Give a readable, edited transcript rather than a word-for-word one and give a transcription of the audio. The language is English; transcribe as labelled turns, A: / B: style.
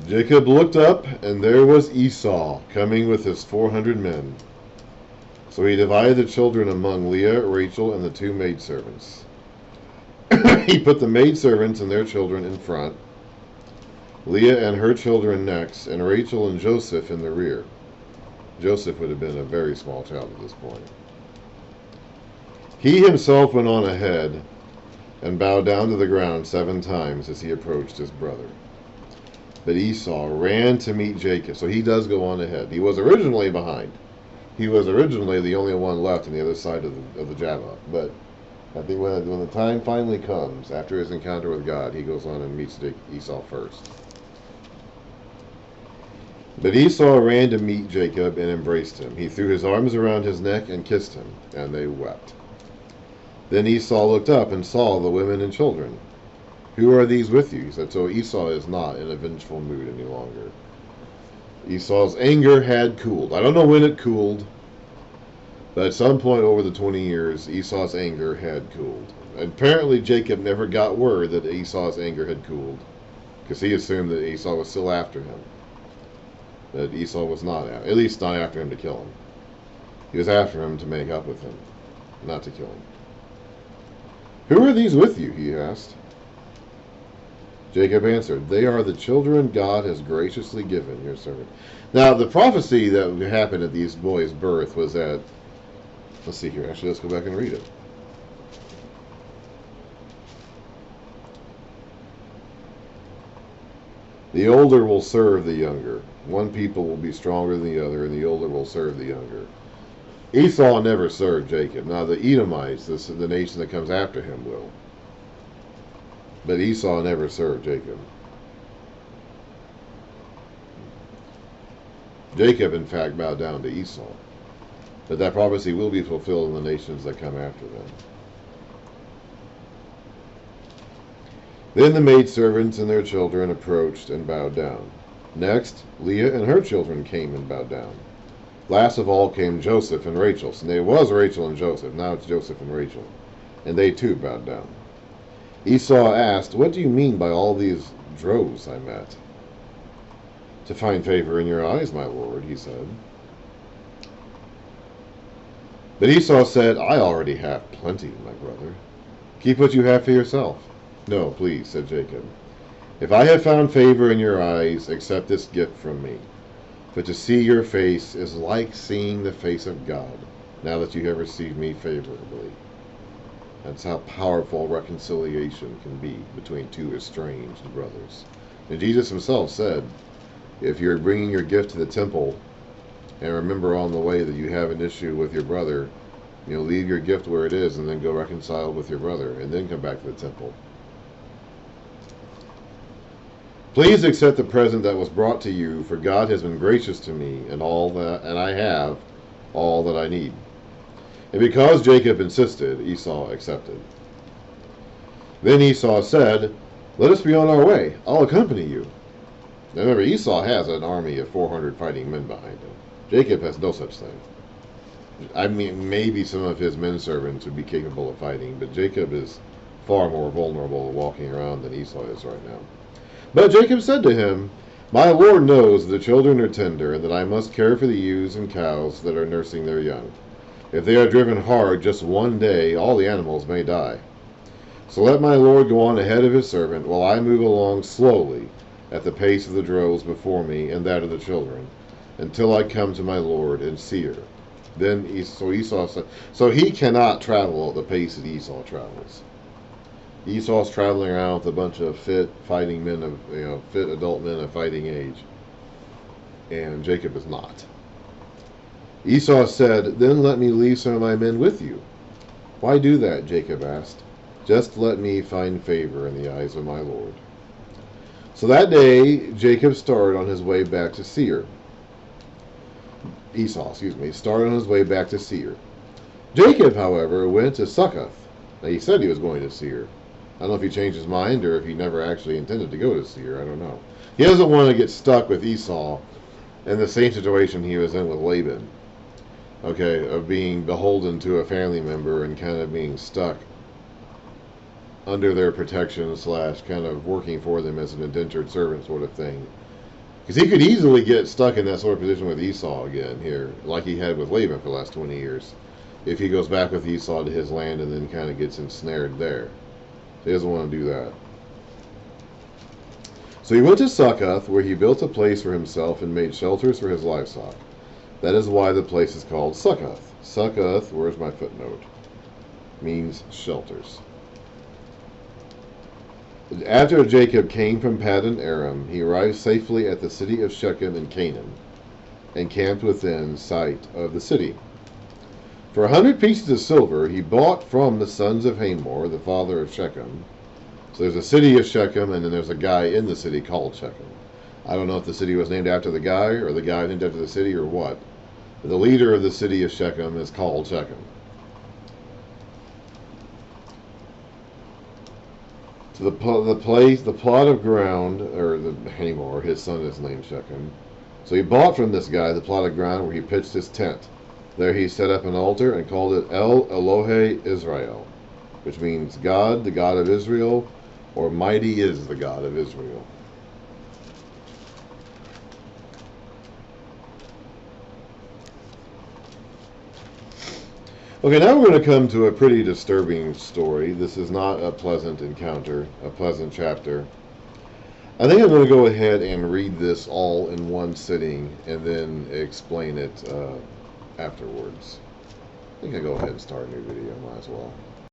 A: Jacob looked up, and there was Esau coming with his 400 men. So he divided the children among Leah, Rachel, and the two maidservants. He put the maidservants and their children in front, Leah and her children next, and Rachel and Joseph in the rear. Joseph would have been a very small child at this point. He himself went on ahead and bowed down to the ground 7 times as he approached his brother. But Esau ran to meet Jacob, so he does go on ahead. He was originally behind. He was originally the only one left on the other side of the Jabbok. But I think when the time finally comes, after his encounter with God, he goes on and meets Esau first. But Esau ran to meet Jacob and embraced him. He threw his arms around his neck and kissed him, and they wept. Then Esau looked up and saw the women and children. Who are these with you? He said. So Esau is not in a vengeful mood any longer. Esau's anger had cooled. I don't know when it cooled, but at some point over the 20 years, Esau's anger had cooled. Apparently, Jacob never got word that Esau's anger had cooled, because he assumed that Esau was still after him. But Esau was not, at least not after him to kill him. He was after him to make up with him, not to kill him. Who are these with you? He asked. Jacob answered, they are the children God has graciously given your servant. Now, the prophecy that happened at these boys' birth was that, let's see here, actually, let's go back and read it. The older will serve the younger. One people will be stronger than the other, and the older will serve the younger. Esau never served Jacob. Now, the Edomites, the nation that comes after him, will. But Esau never served Jacob. Jacob, in fact, bowed down to Esau. But that prophecy will be fulfilled in the nations that come after them. Then the maidservants and their children approached and bowed down. Next, Leah and her children came and bowed down. Last of all came Joseph and Rachel. So it was Rachel and Joseph. Now it's Joseph and Rachel. And they too bowed down. Esau asked, what do you mean by all these droves I met? To find favor in your eyes, my lord, he said. But Esau said, I already have plenty, my brother. Keep what you have for yourself. No, please, said Jacob. If I have found favor in your eyes, accept this gift from me. For to see your face is like seeing the face of God, now that you have received me favorably. That's how powerful reconciliation can be between two estranged brothers. And Jesus himself said, if you're bringing your gift to the temple, and remember on the way that you have an issue with your brother, leave your gift where it is and then go reconcile with your brother, and then come back to the temple. Please accept the present that was brought to you, for God has been gracious to me, and I have all that I need. And because Jacob insisted, Esau accepted. Then Esau said, let us be on our way. I'll accompany you. Now remember, Esau has an army of 400 fighting men behind him. Jacob has no such thing. I mean, maybe some of his men servants would be capable of fighting, but Jacob is far more vulnerable walking around than Esau is right now. But Jacob said to him, my Lord knows the children are tender, and that I must care for the ewes and cows that are nursing their young. If they are driven hard just one day, all the animals may die. So let my Lord go on ahead of his servant, while I move along slowly at the pace of the droves before me and that of the children, until I come to my Lord and Seir. Then Esau said, so he cannot travel at the pace that Esau travels. Esau's traveling around with a bunch of fit fighting men fit adult men of fighting age, and Jacob is not. Esau said, then let me leave some of my men with you. Why do that? Jacob asked. Just let me find favor in the eyes of my Lord. So that day Jacob started on his way back to Seir. Esau, started on his way back to Seir. Jacob, however, went to Succoth. Now, he said he was going to Seir. I don't know if he changed his mind or if he never actually intended to go to Seir. I don't know. He doesn't want to get stuck with Esau in the same situation he was in with Laban. Okay, of being beholden to a family member and kind of being stuck under their protection / kind of working for them as an indentured servant sort of thing. Because he could easily get stuck in that sort of position with Esau again here, like he had with Laban for the last 20 years. If he goes back with Esau to his land and then kind of gets ensnared there. So he doesn't want to do that. So he went to Succoth, where he built a place for himself and made shelters for his livestock. That is why the place is called Succoth. Succoth, where's my footnote? Means shelters. After Jacob came from Paddan Aram, he arrived safely at the city of Shechem in Canaan, and camped within sight of the city. For 100 pieces of silver he bought from the sons of Hamor, the father of Shechem. So there's a city of Shechem, and then there's a guy in the city called Shechem. I don't know if the city was named after the guy, or the guy named after the city, or what. But the leader of the city of Shechem is called Shechem. So the plot of ground, or the Hamor, his son is named Shechem. So he bought from this guy the plot of ground where he pitched his tent. There he set up an altar and called it El Elohe Israel, which means God, the God of Israel, or mighty is the God of Israel. Okay, now we're going to come to a pretty disturbing story. This is not a pleasant encounter, a pleasant chapter. I think I'm going to go ahead and read this all in one sitting and then explain it afterwards. I think I'll go ahead and start a new video, might as well.